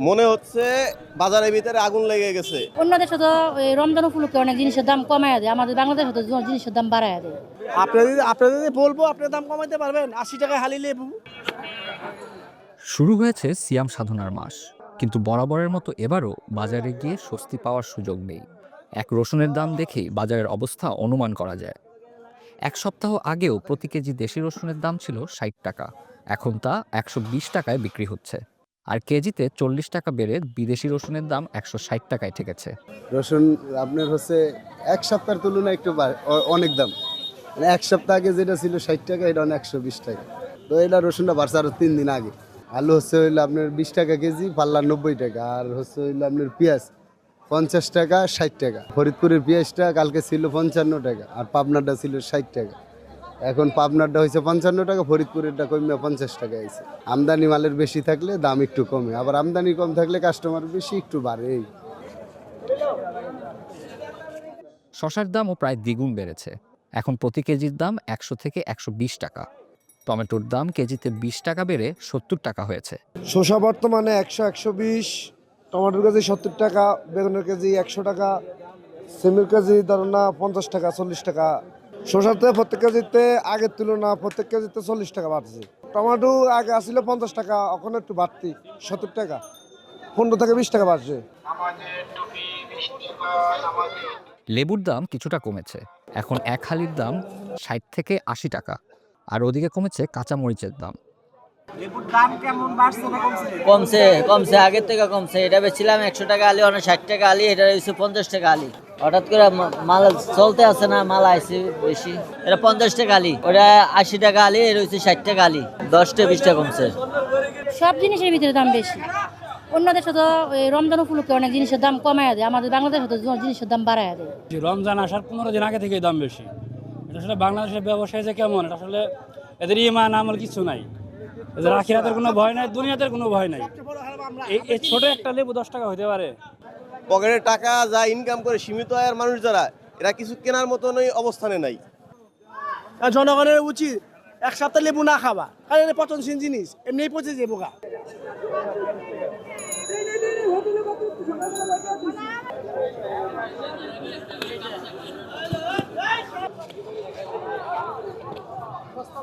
মনে হচ্ছে বাজারের ভিতরে আগুন লেগে গেছে। অন্য দেশে তো ওই রমজান উপলক্ষে অনেক জিনিসের দাম কমায় দেয়, আমাদের বাংলাদেশে তো জিনিসের দাম বাড়ায় দেয়। আপনাদের বলবো, আপনার দাম কমাইতে পারবেন? 80 টাকায় হালি লেবু। শুরু হয়েছে সিয়াম সাধনার মাস, কিন্তু বরাবরের মতো এবারও বাজারে গিয়ে স্বস্তি পাওয়ার সুযোগ নেই। এক রসুনের দাম দেখেই বাজারের অবস্থা অনুমান করা যায়। এক সপ্তাহ আগেও প্রতি কেজি দেশি রসুনের দাম ছিল ৬০ টাকা, এখন তা ১২০ টাকায় বিক্রি হচ্ছে। আর কেজিতে ৪০ টাকা বেড়ে বিদেশি রসুনের দাম ১৬০ টাকায় ঠেকেছে। রসুন আপনার হচ্ছে এক সপ্তাহের তুলনায় একটু অনেক দাম। মানে এক সপ্তাহ আগে যেটা ছিল ৬০ টাকা, এটা ১২০ টাকা। তো এটা রসুনটা বাড়ছে আরও 3 দিন আগে। আলু হচ্ছে হইলো আপনার 20 টাকা কেজি, পাল্লা 90 টাকা। আর হচ্ছে হইলো আপনার পেঁয়াজ 50 টাকা, 60 টাকা। ফরিদপুরের পেঁয়াজটা কালকে ছিল 55 টাকা, আর পাবনারটা ছিল 60 টাকা। এখন পাবনারটা হয়েছে 55 টাকা, ফরিদপুরেরটা কমে 50 টাকা হয়েছে। আমদানি মালের বেশি থাকলে দাম একটু কমে, আবার আমদানি কম থাকলে কাস্টমার বেশি একটু বাড়ে। এই শসার দামও প্রায় দ্বিগুণ বেড়েছে, এখন প্রতি কেজির দাম ১০০ থেকে ১২০ টাকা। টমেটোর দাম কেজিতে ২০ টাকা বেড়ে ৭০ টাকা হয়েছে। শসা বর্তমানে ১০০-১২০, টমেটোর কেজি ৭০ টাকা, বেগুনের কেজি 100 টাকা, সিমের কেজি ধরুন না 50 টাকা, 40 টাকা। শসাতে প্রত্যেক কেজিতে আগের তুলনা প্রত্যেক কেজিতে 40 টাকা বাড়ছে। টমেটো আগে আসছিল 50 টাকা, এখন একটু বাড়তি 70 টাকা, 15 থেকে 20 টাকা বাড়ছে। লেবুর দাম কিছুটা কমেছে, এখন এক হালির দাম ৬০ থেকে ৮০ টাকা। আর ওদিকে কমেছে কাঁচামরিচের দাম। কমছে কমছে আগের থেকে কমছে। এটা বেচছিলাম 100 টাকা আলি, অনেক 60 টাকা আলি, এটা হচ্ছে 50 টাকা আলি। হঠাৎ করে মাল চলতে আছে না, মাল আইছে বেশি। এটা 50 টাকা আলি, ওটা 80 টাকা আলি, এটা হচ্ছে 60 টাকা আলি। 10-20 টাকা কমছে। সব জিনিসের ভিতরে দাম বেশি। অন্য দেশে তো ওই রমজান উপলক্ষে অনেক জিনিসের দাম কমায় দেয়, আমাদের বাংলাদেশে তো জিনিসের দাম বাড়ায় দেয়। রমজান আসার 15 দিন আগে থেকেই দাম বেশি। এটা আসলে বাংলাদেশের ব্যবসায় যে কেমন, এটা আসলে এদের ইমান আমল কিছু নাই, এদের আখিরাতের কোনো ভয় নাই, দুনিয়াতের কোনো ভয় নাই। এই ছোট একটা লেবু 10 টাকা হইতে পারে। পকেটে টাকা যা ইনকাম করে সীমিত আয়ের মানুষ যারা, এরা কিছু কেনার মতনই অবস্থানে নাই। জনগণের উচিত এক সপ্তাহ লেবু না খাওয়া, কারণ এটা পচনশীল জিনিস, এমনি পচে যাবো গা। সস্তা